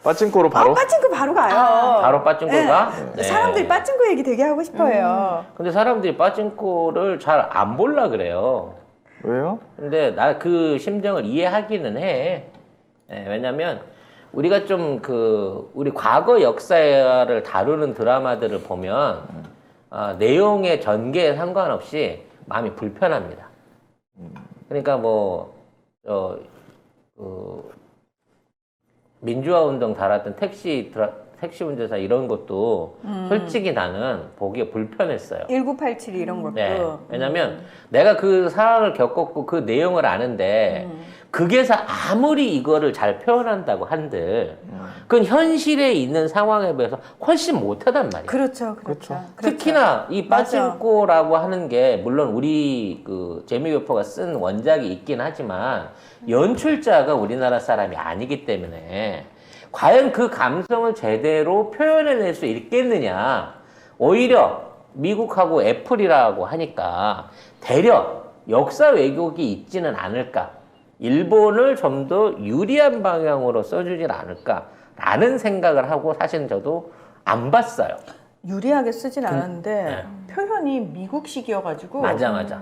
빠찡코로 바로? 빠찡코 바로 가요. 바로 빠찡코가? 네. 사람들이 빠찡코 얘기 되게 하고 싶어요. 근데 사람들이 빠찡코를 잘 안 볼라 그래요. 왜요? 근데 나 그 심정을 이해하기는 해. 예, 왜냐면 우리가 좀 우리 과거 역사를 다루는 드라마들을 보면 내용의 전개에 상관없이 마음이 불편합니다. 그러니까 민주화 운동 달았던 택시 운전사 이런 것도 솔직히 나는 보기에 불편했어요. 1987 이런 것도. 네. 왜냐면 내가 그 상황을 겪었고 그 내용을 아는데 극에서 아무리 이거를 잘 표현한다고 한들 그건 현실에 있는 상황에 비해서 훨씬 못하단 말이에요. 그렇죠. 특히나 이 맞아. 빠찡코라고 하는 게 물론 우리 재미교포가 쓴 원작이 있긴 하지만 연출자가 우리나라 사람이 아니기 때문에 과연 그 감성을 제대로 표현해낼 수 있겠느냐. 오히려 미국하고 애플이라고 하니까 대려 역사 왜곡이 있지는 않을까. 일본을 좀 더 유리한 방향으로 써주질 않을까라는 생각을 하고 사실은 저도 안 봤어요. 유리하게 쓰진 않았는데 표현이 미국식이어가지고 맞아.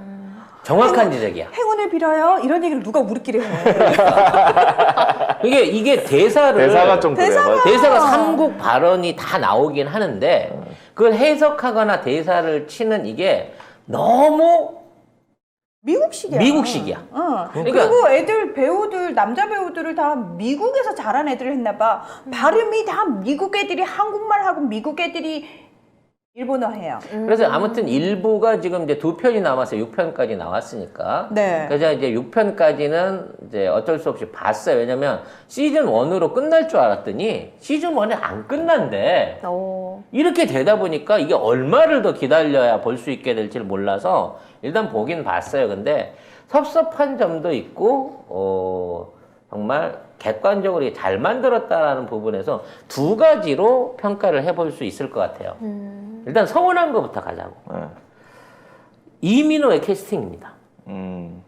정확한 지적이야. 행운을 빌어요. 이런 얘기를 누가 우리끼리 해. 이게 대사가 좀 그래요. 대사가 삼국 발언이 다 나오긴 하는데 그걸 해석하거나 대사를 치는 이게 너무 미국식이야. 미국식이야. 그러니까 그리고 배우들, 남자 배우들을 다 미국에서 자란 애들을 했나 봐. 발음이 다 미국 애들이 한국말하고 미국 애들이 일본어 해요. 그래서 아무튼 일부가 지금 이제 2편이 남아서 6편까지 나왔으니까. 네. 그래서 이제 6편까지는 이제 어쩔 수 없이 봤어요. 왜냐면 시즌 1으로 끝날 줄 알았더니 시즌 1이 안 끝난대. 이렇게 되다 보니까 이게 얼마를 더 기다려야 볼 수 있게 될지를 몰라서 일단 보긴 봤어요. 근데 섭섭한 점도 있고, 정말 객관적으로 잘 만들었다라는 부분에서 두 가지로 평가를 해볼 수 있을 것 같아요. 일단 서운한 것부터 가자고. 네. 이민호의 캐스팅입니다. 음.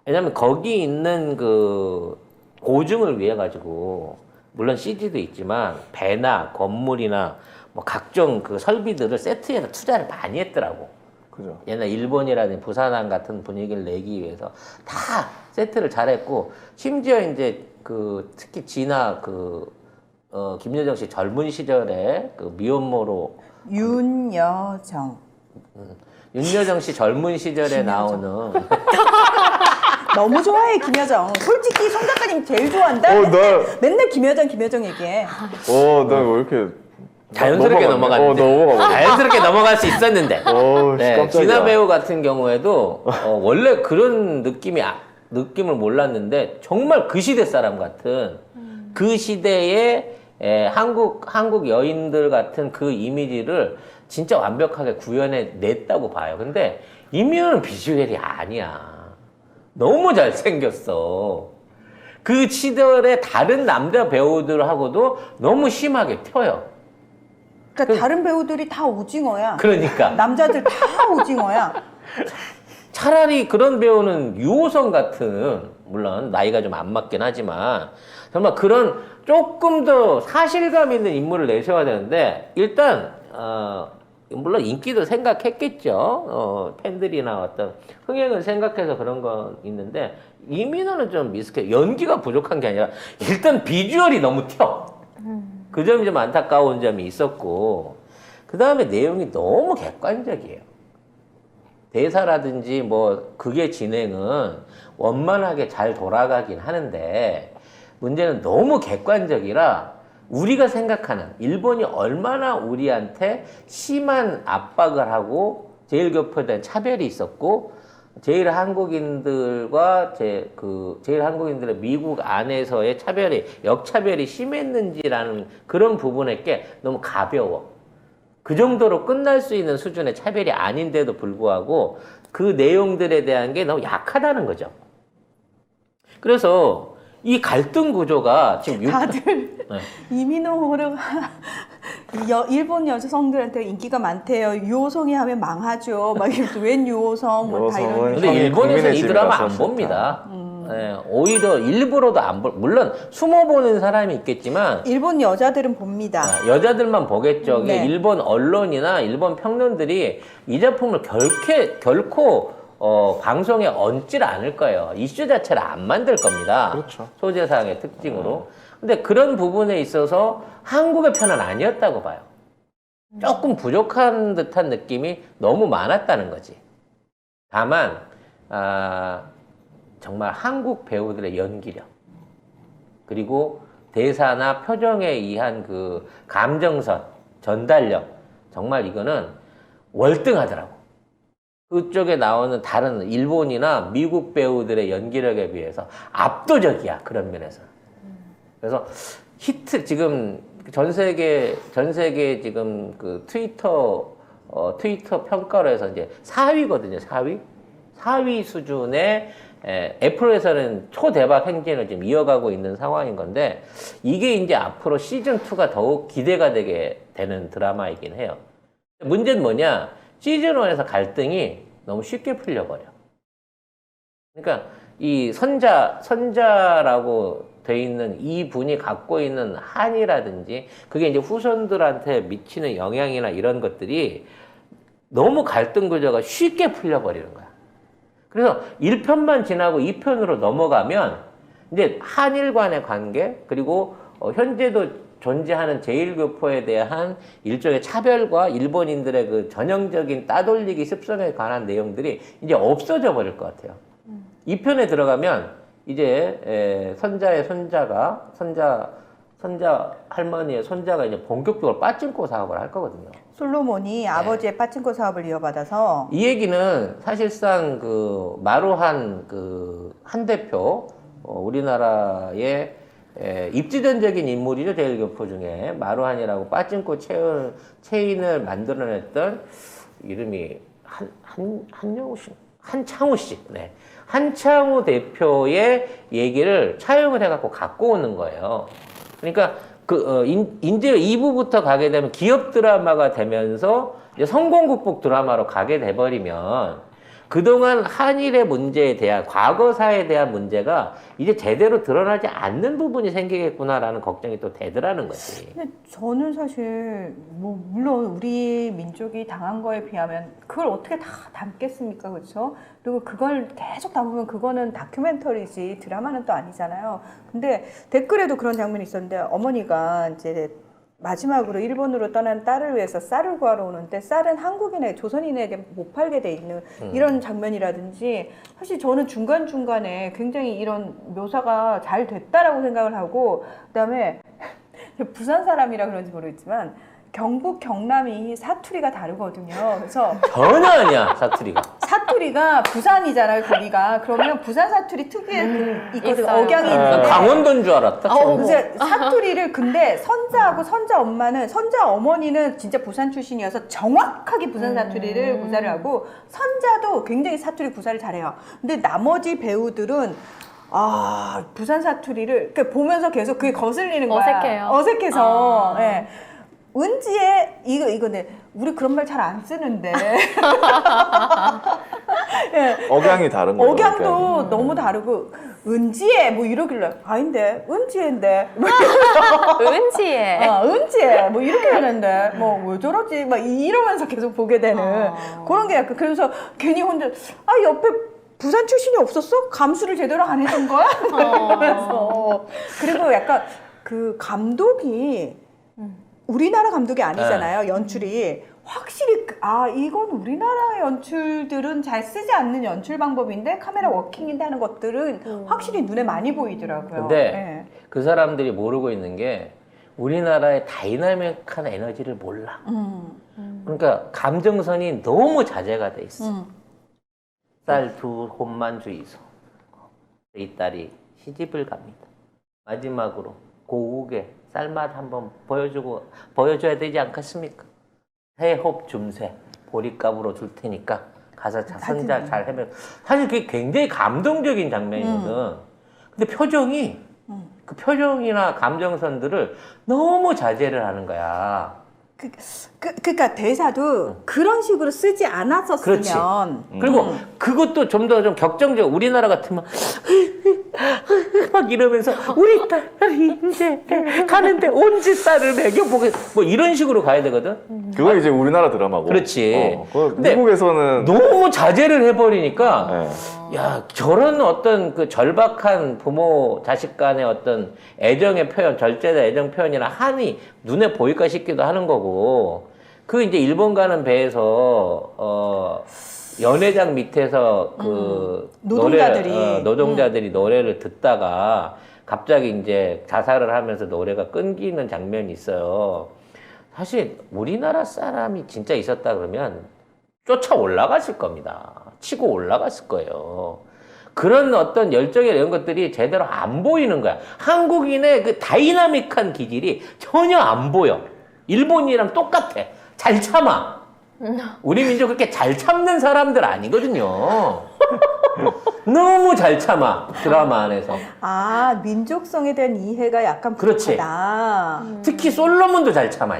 왜냐면 거기 있는 고증을 위해 가지고 물론 CG도 있지만 배나 건물이나 뭐 각종 설비들을 세트에서 투자를 많이 했더라고. 그죠. 옛날 일본이라든지 부산항 같은 분위기를 내기 위해서 다 세트를 잘했고 심지어 이제 특히 진아 김여정 씨 젊은 시절에 미혼모로 윤여정 윤여정 씨 젊은 시절에 나오는 너무 좋아해 김여정. 솔직히 송 작가님 제일 좋아한다. 맨날 김여정 얘기해. 나 왜 이렇게 자연스럽게 넘어갔는데. 자연스럽게 넘어갈 수 있었는데. 네, 진아 배우 같은 경우에도 원래 그런 느낌을 몰랐는데 정말 그 시대 사람 같은 그 시대의 한국 여인들 같은 그 이미지를 진짜 완벽하게 구현해 냈다고 봐요. 근데 이민호는 비주얼이 아니야. 너무 잘생겼어. 그 시절의 다른 남자 배우들하고도 너무 심하게 튀어요. 그러니까 다른 배우들이 다 오징어야. 그러니까. 남자들 다 오징어야. 차라리 그런 배우는 유호성 같은, 물론 나이가 좀 안 맞긴 하지만, 정말 그런 조금 더 사실감 있는 인물을 내세워야 되는데, 일단, 물론 인기도 생각했겠죠. 팬들이나 어떤 흥행을 생각해서 그런 건 있는데, 이민호는 좀 미숙해. 연기가 부족한 게 아니라, 일단 비주얼이 너무 튀어. 그 점이 좀 안타까운 점이 있었고, 그 다음에 내용이 너무 객관적이에요. 대사라든지 극의 진행은 원만하게 잘 돌아가긴 하는데, 문제는 너무 객관적이라 우리가 생각하는 일본이 얼마나 우리한테 심한 압박을 하고 제일교포에 대한 차별이 있었고, 제일 한국인들과 제일 한국인들의 미국 안에서의 역차별이 심했는지라는 그런 부분에게 너무 가벼워. 그 정도로 끝날 수 있는 수준의 차별이 아닌데도 불구하고 그 내용들에 대한 게 너무 약하다는 거죠. 그래서 이 갈등 구조가 지금 다들 이민호가 일본 여성들한테 인기가 많대요. 유호성이 하면 망하죠. 막 이러면서 웬 유호성 다 이런. 근데 일본에서 이 드라마 안 봅니다. 예, 오히려 일부러도 안 볼, 물론 숨어 보는 사람이 있겠지만 일본 여자들은 봅니다. 여자들만 보겠죠. 네. 일본 언론이나 일본 평론들이 이 작품을 결코 방송에 얹질 않을 거예요. 이슈 자체를 안 만들 겁니다. 그렇죠. 소재상의 특징으로. 근데 그런 부분에 있어서 한국의 편은 아니었다고 봐요. 조금 부족한 듯한 느낌이 너무 많았다는 거지. 다만 정말 한국 배우들의 연기력 그리고 대사나 표정에 의한 그 감정선, 전달력 정말 이거는 월등하더라고. 그쪽에 나오는 다른 일본이나 미국 배우들의 연기력에 비해서 압도적이야. 그런 면에서. 그래서 히트 지금 전 세계 지금 그 트위터 평가로 해서 이제 4위거든요. 4위 수준의 애플에서는 초대박 행진을 지금 이어가고 있는 상황인 건데 이게 이제 앞으로 시즌2가 더욱 기대가 되게 되는 드라마이긴 해요. 문제는 뭐냐? 시즌1에서 갈등이 너무 쉽게 풀려버려. 그러니까 이 선자라고 돼 있는 이 분이 갖고 있는 한이라든지 그게 이제 후손들한테 미치는 영향이나 이런 것들이 너무 갈등 구조가 쉽게 풀려버리는 거야. 그래서 1편만 지나고 2편으로 넘어가면 이제 한일 간의 관계 그리고 현재도 존재하는 제1교포에 대한 일종의 차별과 일본인들의 그 전형적인 따돌리기 습성에 관한 내용들이 이제 없어져 버릴 것 같아요. 2편에 들어가면 이제 선자 할머니의 손자가 이제 본격적으로 빠찡코 사업을 할 거거든요. 솔로몬이 아버지의 빠찡코 사업을 이어받아서 이 얘기는 사실상 그 마루한 한 대표 우리나라의 입지전적인 인물이죠. 제1교포 중에 마루한이라고 빠찡코 체인을 만들어냈던 이름이 한창우 씨. 네. 한창우 대표의 얘기를 차용을 해갖고 갖고 오는 거예요. 그러니까 이제 2부부터 가게 되면 기업 드라마가 되면서 이제 성공 극복 드라마로 가게 돼버리면 그동안 한일의 문제에 대한 과거사에 대한 문제가 이제 제대로 드러나지 않는 부분이 생기겠구나라는 걱정이 또 되더라는 거지. 근데 저는 사실 뭐 물론 우리 민족이 당한 거에 비하면 그걸 어떻게 다 담겠습니까, 그렇죠? 그리고 그걸 계속 담으면 그거는 다큐멘터리지 드라마는 또 아니잖아요. 근데 댓글에도 그런 장면이 있었는데 어머니가 이제 마지막으로 일본으로 떠난 딸을 위해서 쌀을 구하러 오는데 쌀은 한국인에게 조선인에게 못 팔게 돼 있는 이런 장면이라든지 사실 저는 중간중간에 굉장히 이런 묘사가 잘 됐다라고 생각을 하고 그다음에 부산 사람이라 그런지 모르겠지만 경북, 경남이 사투리가 다르거든요. 그래서 전혀 아니야, 사투리가. 사투리가 부산이잖아요, 거기가. 그러면 부산 사투리 특유의 있거든, 억양이 있는데. 강원도인 줄 알았다. 이제 사투리를 근데 선자하고 선자 엄마는 선자 어머니는 진짜 부산 출신이어서 정확하게 부산 사투리를 구사를 하고 선자도 굉장히 사투리 구사를 잘해요. 근데 나머지 배우들은 부산 사투리를 보면서 계속 그게 거슬리는 거야. 어색해요. 어색해서. 예. 은지의 이거네. 우리 그런 말 잘 안 쓰는데. 예. 억양이 다른 거죠. 억양도 억양이. 너무 다르고 은지에 뭐 이러길래 아닌데 은지인데 은지에. 은지에 뭐 이렇게 하는데 뭐 왜 저러지 막 이러면서 계속 보게 되는 그런 게 약간 그래서 괜히 혼자 옆에 부산 출신이 없었어? 감수를 제대로 안 해준 거야? 그래서 그리고 약간 그 감독이 우리나라 감독이 아니잖아요. 연출이 확실히 이건 우리나라 연출들은 잘 쓰지 않는 연출 방법인데 카메라 워킹인데 하는 것들은 확실히 눈에 많이 보이더라고요. 근데 그 사람들이 모르고 있는 게 우리나라의 다이나믹한 에너지를 몰라. 그러니까 감정선이 너무 자제가 돼 있어. 쌀 2혼만 주이소. 이 딸이 시집을 갑니다. 마지막으로 고국의 쌀맛 한번 보여줘야 되지 않겠습니까? 해홉 줌새 보리값으로 줄 테니까 가서 선자 잘 해면 사실 그게 굉장히 감동적인 장면이거든. 근데 표정이 그 표정이나 감정선들을 너무 자제를 하는 거야. 그러니까 대사도 그런 식으로 쓰지 않았었으면 그리고 그것도 좀 더 좀 격정적 우리나라 같으면 막 이러면서 우리 딸이 이제 가는데 언제 딸을 먹여보게 뭐 이런 식으로 가야 되거든. 그거 이제 우리나라 드라마고. 그렇지. 그거 근데 미국에서는 너무 자제를 해버리니까 네. 야 저런 어떤 그 절박한 부모 자식 간의 어떤 애정의 표현, 절제자 애정 표현이나 한이 눈에 보일까 싶기도 하는 거고 그 이제 일본 가는 배에서 연회장 밑에서 그 노동자들이 노동자들이 노래를 듣다가 갑자기 이제 자살을 하면서 노래가 끊기는 장면이 있어요. 사실 우리나라 사람이 진짜 있었다 그러면 쫓아 올라갔을 겁니다. 치고 올라갔을 거예요. 그런 어떤 열정이나 이런 것들이 제대로 안 보이는 거야. 한국인의 그 다이나믹한 기질이 전혀 안 보여. 일본이랑 똑같아. 잘 참아. 우리 민족 그렇게 잘 참는 사람들 아니거든요. 너무 잘 참아. 드라마 안에서. 아, 민족성에 대한 이해가 약간 그렇지. 부족하다. 특히 솔로몬도 잘 참아.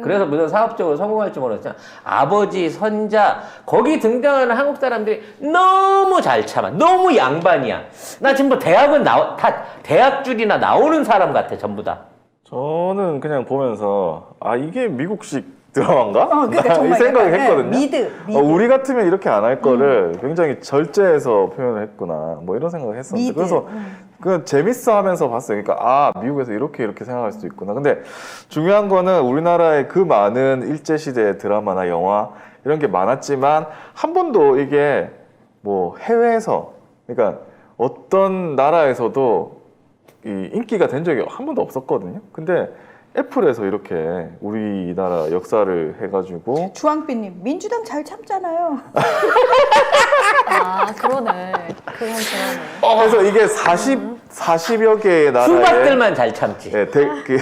그래서 무슨 사업적으로 성공할지 모르겠지만 아버지, 선자 거기 등장하는 한국 사람들이 너무 잘 참아. 너무 양반이야. 나 지금 뭐 대학은 다 대학줄이나 나오는 사람 같아. 전부 다. 저는 그냥 보면서 아 이게 미국식 드라마인가? 그러니까 이 정말 생각을 약간, 했거든요. 미드. 우리 같으면 이렇게 안 할 거를 굉장히 절제해서 표현을 했구나. 뭐 이런 생각을 했었는데 미드. 그래서 그냥 재밌어 하면서 봤어요. 그러니까 아 미국에서 이렇게 생각할 수도 있구나. 근데 중요한 거는 우리나라의 그 많은 일제시대 드라마나 영화 이런 게 많았지만 한 번도 이게 뭐 해외에서 그러니까 어떤 나라에서도 이 인기가 된 적이 한 번도 없었거든요. 근데 애플에서 이렇게 우리나라 역사를 해가지고 주황빛님, 민주당 잘 참잖아요. 아, 그러네. 그러네. 그래서 이게 40여 개의 나라에 수박들만 잘 참지. 예, 그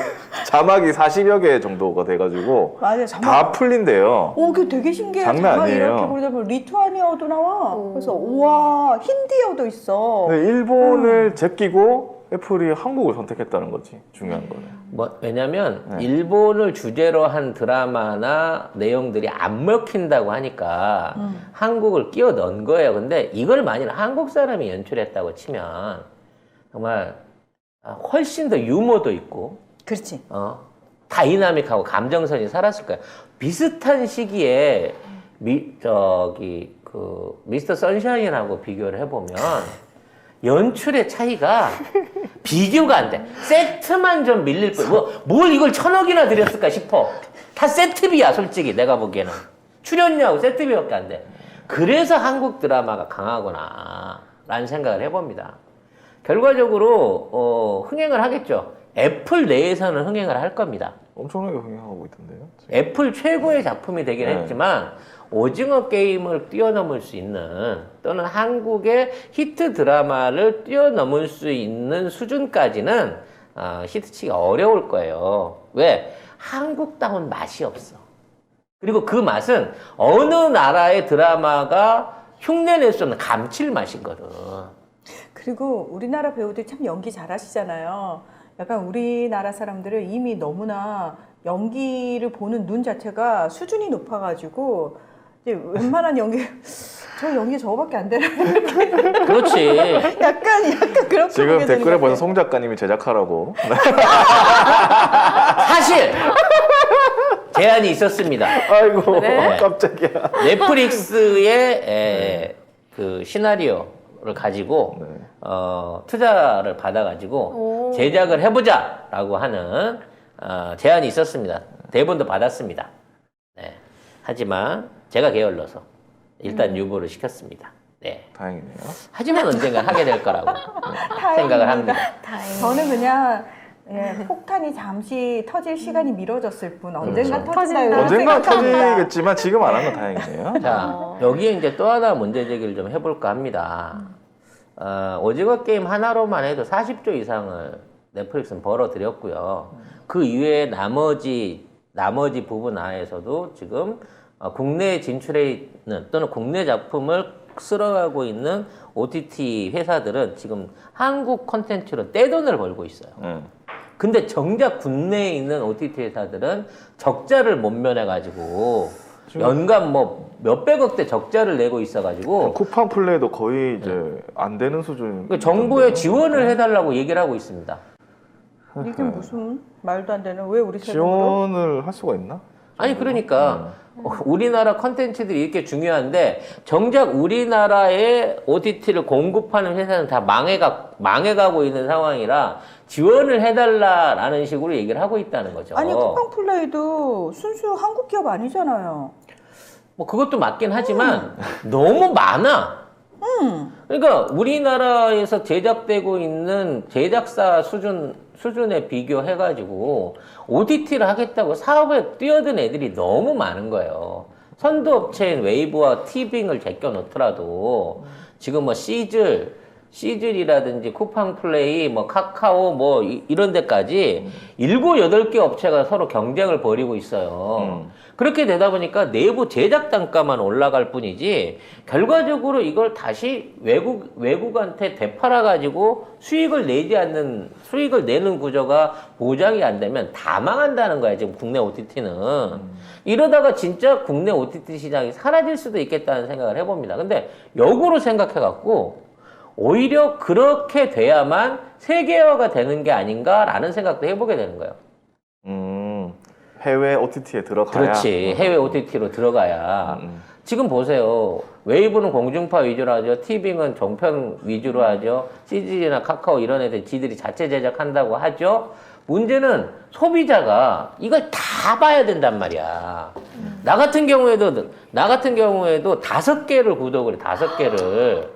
자막이 40여 개 정도가 돼가지고 맞아요. 다 풀린대요. 오, 그게 되게 신기해요. 장난 자막 아니에요. 이렇게 보다 보면 리투아니아어도 나와. 그래서 우와, 힌디어도 있어. 근데 일본을 제끼고 애플이 한국을 선택했다는 거지. 중요한 거는. 뭐 왜냐면 일본을 주제로 한 드라마나 내용들이 안 먹힌다고 하니까 한국을 끼워 넣은 거예요. 근데 이걸 만일 한국 사람이 연출했다고 치면 정말 훨씬 더 유머도 있고 그렇지. 다이나믹하고 감정선이 살았을 거예요. 비슷한 시기에 미스터 선샤인하고 비교를 해보면 연출의 차이가 비교가 안 돼. 세트만 좀 밀릴 뿐. 뭘 이걸 1,000억이나 들였을까 싶어. 다 세트비야, 솔직히 내가 보기에는. 출연료하고 세트비밖에 안 돼. 그래서 한국 드라마가 강하구나 라는 생각을 해봅니다. 결과적으로 흥행을 하겠죠. 애플 내에서는 흥행을 할 겁니다. 엄청나게 흥행하고 있던데요. 지금. 애플 최고의 작품이 되긴 네. 했지만 오징어 게임을 뛰어넘을 수 있는 또는 한국의 히트 드라마를 뛰어넘을 수 있는 수준까지는 히트치기가 어려울 거예요. 왜? 한국다운 맛이 없어. 그리고 그 맛은 어느 나라의 드라마가 흉내낼 수 없는 감칠맛이거든. 그리고 우리나라 배우들이 참 연기 잘하시잖아요. 약간 우리나라 사람들은 이미 너무나 연기를 보는 눈 자체가 수준이 높아가지고 이제 웬만한 연기 저 연기 저거밖에 안 되나 그렇지. 약간 그렇게 지금 보게 되는 댓글에 것 보면 같아요. 송 작가님이 제작하라고. 사실 제안이 있었습니다. 아이고 네. 깜짝이야. 넷플릭스의 그 시나리오를 가지고 네. 투자를 받아가지고 제작을 해보자라고 하는 제안이 있었습니다. 대본도 받았습니다. 네. 하지만 제가 게을러서 일단 유보를 시켰습니다. 네. 다행이네요. 하지만 언젠가 하게 될 거라고 생각을 합니다. 다행이다. 저는 그냥 폭탄이 잠시 터질 시간이 미뤄졌을 뿐 언젠가 그렇죠. 터진다 언젠가 생각합니다. 터지겠지만 지금 안 한 건 다행이네요. 자, 여기에 이제 또 하나 문제 제기를 좀 해볼까 합니다. 오징어 게임 하나로만 해도 40조 이상을 넷플릭스는 벌어들였고요. 그 이외에 나머지 부분 안에서도 지금 국내에 진출해 있는 또는 국내 작품을 쓸어가고 있는 OTT 회사들은 지금 한국 콘텐츠로 떼돈을 벌고 있어요. 근데 정작 국내에 있는 OTT 회사들은 적자를 못 면해가지고 연간 뭐 몇백억대 적자를 내고 있어가지고 쿠팡 플레이도 거의 이제 안 되는 수준. 그 정부에 지원을 해달라고 얘기를 하고 있습니다. 이게 무슨 말도 안 되는 왜 우리 세금으로? 지원을 할 수가 있나? 아니 그러니까 우리나라 컨텐츠들이 이렇게 중요한데 정작 우리나라의 OTT를 공급하는 회사는 다 망해가고 있는 상황이라 지원을 해달라라는 식으로 얘기를 하고 있다는 거죠. 아니 쿠팡 플레이도 순수 한국 기업 아니잖아요. 뭐 그것도 맞긴 하지만 너무 많아. 그러니까 우리나라에서 제작되고 있는 제작사 수준에 비교해가지고 OTT를 하겠다고 사업에 뛰어든 애들이 너무 많은 거예요. 선도업체인 웨이브와 티빙을 제껴놓더라도 지금 뭐 시즐이라든지 쿠팡 플레이, 뭐 카카오 뭐 이런 데까지 7, 8개 업체가 서로 경쟁을 벌이고 있어요. 그렇게 되다 보니까 내부 제작 단가만 올라갈 뿐이지 결과적으로 이걸 다시 외국한테 되팔아 가지고 수익을 내는 구조가 보장이 안 되면 다 망한다는 거야, 지금 국내 OTT는. 이러다가 진짜 국내 OTT 시장이 사라질 수도 있겠다는 생각을 해봅니다. 근데 역으로 생각해 갖고 오히려 그렇게 돼야만 세계화가 되는 게 아닌가라는 생각도 해보게 되는 거예요. 해외 OTT에 들어가야. 그렇지. 해외 OTT로 들어가야. 지금 보세요. 웨이브는 공중파 위주로 하죠. 티빙은 종편 위주로 하죠. CG나 카카오 이런 애들 지들이 자체 제작한다고 하죠. 문제는 소비자가 이걸 다 봐야 된단 말이야. 나 같은 경우에도 5개를 구독을 해. 5개를.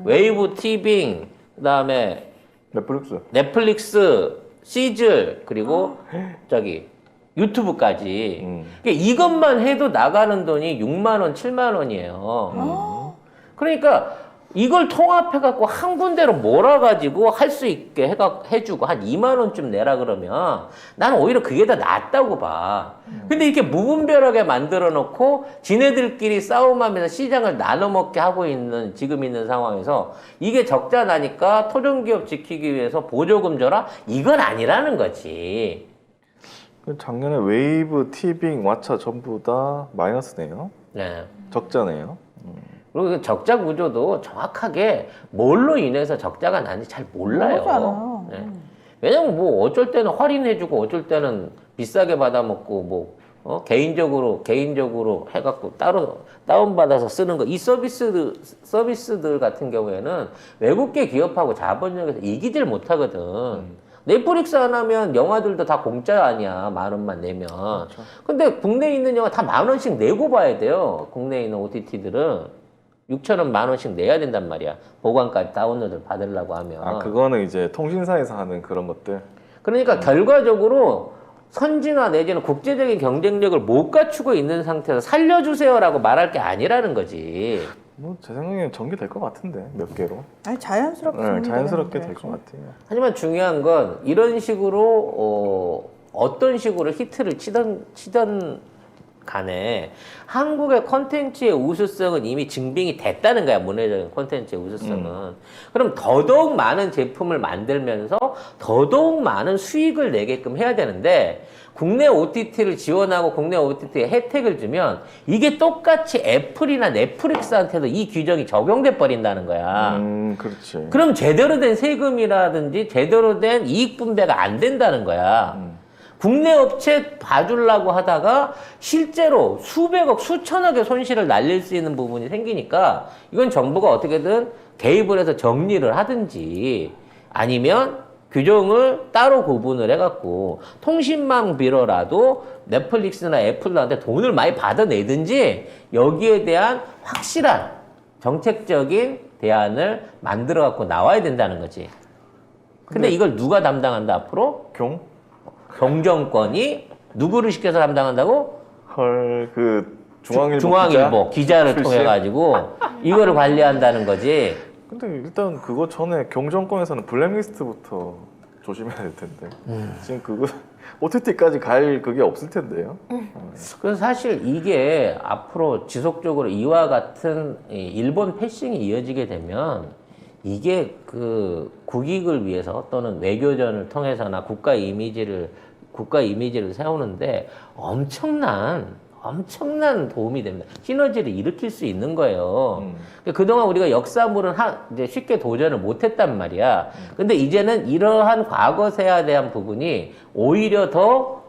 웨이브, 티빙, 그다음에 넷플릭스, 시즐, 그리고 유튜브까지. 그러니까 이것만 해도 나가는 돈이 6만 원, 7만 원이에요. 그러니까 이걸 통합해갖고 한 군데로 몰아가지고 할 수 있게 해주고 한 2만 원쯤 내라 그러면 나는 오히려 그게 더 낫다고 봐. 근데 이렇게 무분별하게 만들어 놓고 지네들끼리 싸움하면서 시장을 나눠먹게 하고 있는 지금 있는 상황에서 이게 적자 나니까 토종기업 지키기 위해서 보조금 줘라? 이건 아니라는 거지. 작년에 웨이브, 티빙, 왓챠 전부 다 마이너스네요. 네. 적자네요. 그리고 그 적자 구조도 정확하게 뭘로 인해서 적자가 나는지 잘 몰라요. 모르잖아요. 네. 왜냐면 뭐 어쩔 때는 할인해주고 어쩔 때는 비싸게 받아먹고 개인적으로 해갖고 따로 다운받아서 쓰는 거. 이 서비스들 같은 경우에는 외국계 기업하고 자본력에서 이기질 못하거든. 넷플릭스 안 하면 영화들도 다 공짜 아니야. 10,000원만 내면. 그렇죠. 근데 국내에 있는 영화 다 10,000원씩 내고 봐야 돼요. 국내에 있는 OTT들은. 6,000원, 10,000원씩 내야 된단 말이야. 보관까지 다운로드 받으려고 하면. 그거는 이제 통신사에서 하는 그런 것들. 그러니까 결과적으로 선진화 내지는 국제적인 경쟁력을 못 갖추고 있는 상태에서 살려주세요라고 말할 게 아니라는 거지. 뭐 제 생각에는 전개될 것 같은데 몇 개로. 아니 자연스럽게 자연스럽게 될 것 같아요. 하지만 중요한 건 이런 식으로 어떤 식으로 히트를 치던 간에 한국의 콘텐츠의 우수성은 이미 증빙이 됐다는 거야. 문화적인 콘텐츠의 우수성은. 그럼 더더욱 많은 제품을 만들면서 더더욱 많은 수익을 내게끔 해야 되는데 국내 OTT를 지원하고 국내 OTT에 혜택을 주면 이게 똑같이 애플이나 넷플릭스한테도 이 규정이 적용돼 버린다는 거야. 그렇지. 그럼 제대로 된 세금이라든지 제대로 된 이익 분배가 안 된다는 거야. 국내 업체 봐주려고 하다가 실제로 수백억, 수천억의 손실을 날릴 수 있는 부분이 생기니까 이건 정부가 어떻게든 개입을 해서 정리를 하든지 아니면 규정을 따로 구분을 해갖고 통신망비로라도 넷플릭스나 애플한테 돈을 많이 받아내든지 여기에 대한 확실한 정책적인 대안을 만들어갖고 나와야 된다는 거지. 근데 이걸 누가 담당한다 앞으로? 경정권이 누구를 시켜서 담당한다고? 그 중앙일보 기자를 통해 가지고 이거를 관리한다는 거지. 근데 일단 그거 전에 경정권에서는 블랙리스트부터 조심해야 될 텐데 지금 그거 OTT까지 갈 그게 없을 텐데요. 그래서 사실 이게 앞으로 지속적으로 이와 같은 일본 패싱이 이어지게 되면 이게 그 국익을 위해서 또는 외교전을 통해서나 국가 이미지를 세우는데 엄청난 엄청난 도움이 됩니다. 시너지를 일으킬 수 있는 거예요. 그동안 우리가 역사물은 이제 쉽게 도전을 못했단 말이야. 근데 이제는 이러한 과거세에 대한 부분이 오히려 더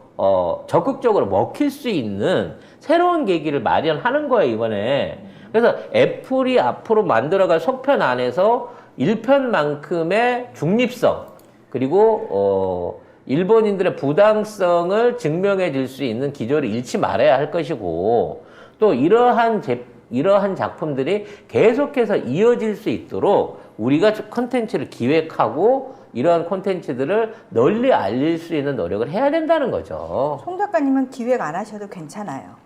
적극적으로 먹힐 수 있는 새로운 계기를 마련하는 거예요, 이번에. 그래서 애플이 앞으로 만들어갈 속편 안에서 1편만큼의 중립성, 그리고 일본인들의 부당성을 증명해 줄 수 있는 기조를 잃지 말아야 할 것이고, 또 이러한 작품들이 계속해서 이어질 수 있도록 우리가 컨텐츠를 기획하고 이러한 콘텐츠들을 널리 알릴 수 있는 노력을 해야 된다는 거죠. 송 작가님은 기획 안 하셔도 괜찮아요.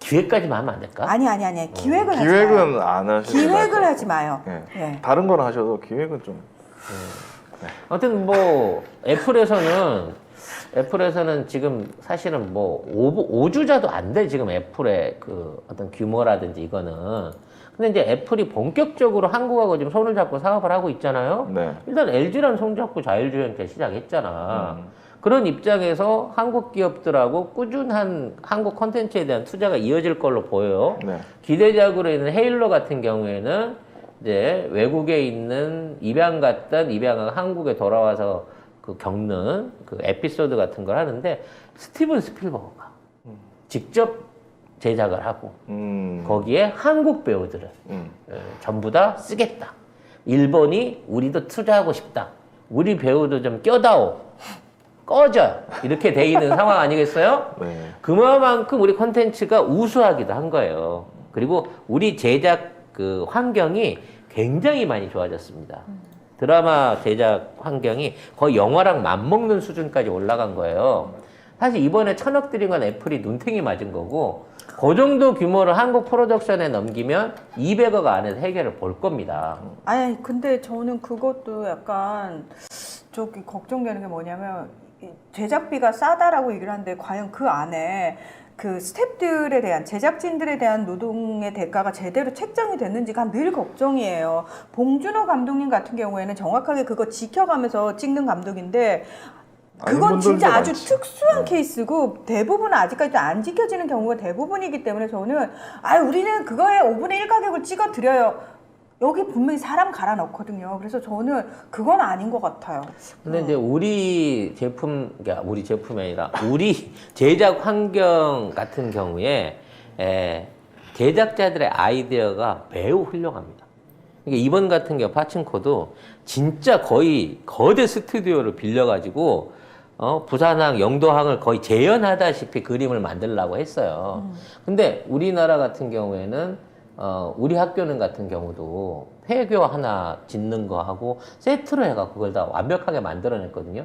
기획까지만 하면 안 될까? 아니. 기획을 하지 마요. 기획은 안 하시는 기획을 하지 마요. 네. 예. 다른 건 하셔도 기획은 좀 아무튼 뭐 애플에서는 지금 사실은 뭐 5주자도 안 돼, 지금 애플의 그 어떤 규모라든지 이거는. 근데 이제 애플이 본격적으로 한국하고 지금 손을 잡고 사업을 하고 있잖아요. 네. 일단 LG랑 손잡고 자율주행차 시작했잖아. 그런 입장에서 한국 기업들하고 꾸준한 한국 콘텐츠에 대한 투자가 이어질 걸로 보여요. 네. 기대작으로 있는 헤일로 같은 경우에는 이제 외국에 있는 입양하고 한국에 돌아와서 그 겪는 그 에피소드 같은 걸 하는데 스티븐 스필버그가 직접 제작을 하고 거기에 한국 배우들을 전부 다 쓰겠다. 일본이 우리도 투자하고 싶다. 우리 배우도 좀 껴다오. 꺼져. 이렇게 돼 있는 상황 아니겠어요? 네. 그만큼 우리 콘텐츠가 우수하기도 한 거예요. 그리고 우리 제작 그 환경이 굉장히 많이 좋아졌습니다. 드라마 제작 환경이 거의 영화랑 맞먹는 수준까지 올라간 거예요. 사실 이번에 1,000억 들인 건 애플이 눈탱이 맞은 거고, 그 정도 규모를 한국 프로덕션에 넘기면 200억 안에서 해결을 볼 겁니다. 아니 근데 저는 그것도 약간 저기 걱정되는 게 뭐냐면 제작비가 싸다라고 얘기를 하는데 과연 그 안에 그 스태프들에 대한 제작진들에 대한 노동의 대가가 제대로 책정이 됐는지가 늘 걱정이에요. 봉준호 감독님 같은 경우에는 정확하게 그거 지켜가면서 찍는 감독인데 그건 아닌 진짜 분들도 아주 많지. 특수한 케이스고 대부분은 아직까지도 안 지켜지는 경우가 대부분이기 때문에 저는 우리는 그거에 5분의 1 가격을 찍어 드려요. 여기 분명히 사람 갈아 넣거든요. 그래서 저는 그건 아닌 것 같아요. 근데 이제 우리 제품이 아니라 우리 제작 환경 같은 경우에 제작자들의 아이디어가 매우 훌륭합니다. 그러니까 이번 같은 경우 파친코도 진짜 거의 거대 스튜디오를 빌려가지고 부산항, 영도항을 거의 재현하다시피 그림을 만들려고 했어요. 근데 우리나라 같은 경우에는 우리 학교는 같은 경우도 폐교 하나 짓는 거 하고 세트로 해가 그걸 다 완벽하게 만들어냈거든요.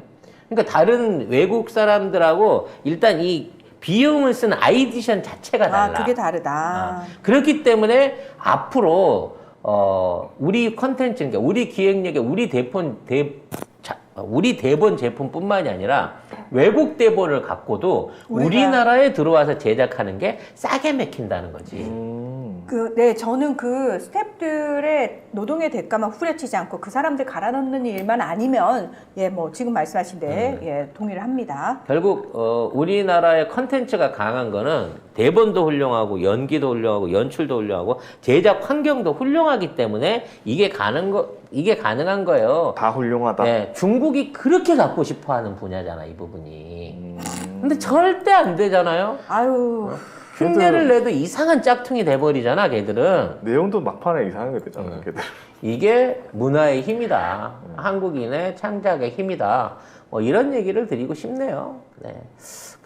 그러니까 다른 외국 사람들하고 일단 이 비용을 쓴 아이디션 자체가 달라. 그게 다르다. 그렇기 때문에 앞으로 우리 컨텐츠, 그러니까 우리 기획력에 우리 대본 제품뿐만이 아니라 외국 대본을 갖고도 우리나라에 들어와서 제작하는 게 싸게 맥힌다는 거지. 저는 그 스태프들의 노동의 대가만 후려치지 않고 그 사람들 갈아 넣는 일만 아니면 뭐 지금 말씀하신 데 동의를 합니다. 결국 우리나라의 컨텐츠가 강한 거는 대본도 훌륭하고 연기도 훌륭하고 연출도 훌륭하고 제작 환경도 훌륭하기 때문에 이게 가능한 거예요. 다 훌륭하다. 네, 중국이 그렇게 갖고 싶어하는 분야잖아, 이 부분이. 근데 절대 안 되잖아요. 흉내를 내도 이상한 짝퉁이 돼버리잖아, 걔들은. 내용도 막판에 이상하게 되잖아, 걔들. 이게 문화의 힘이다. 한국인의 창작의 힘이다. 뭐 이런 얘기를 드리고 싶네요. 네.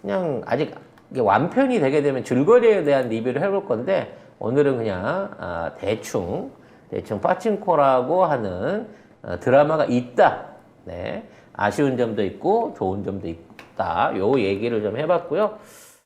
그냥 아직 이게 완편이 되게 되면 줄거리에 대한 리뷰를 해볼 건데, 오늘은 그냥 대충 파친코라고 하는 드라마가 있다. 네. 아쉬운 점도 있고 좋은 점도 있다. 요 얘기를 좀 해봤고요.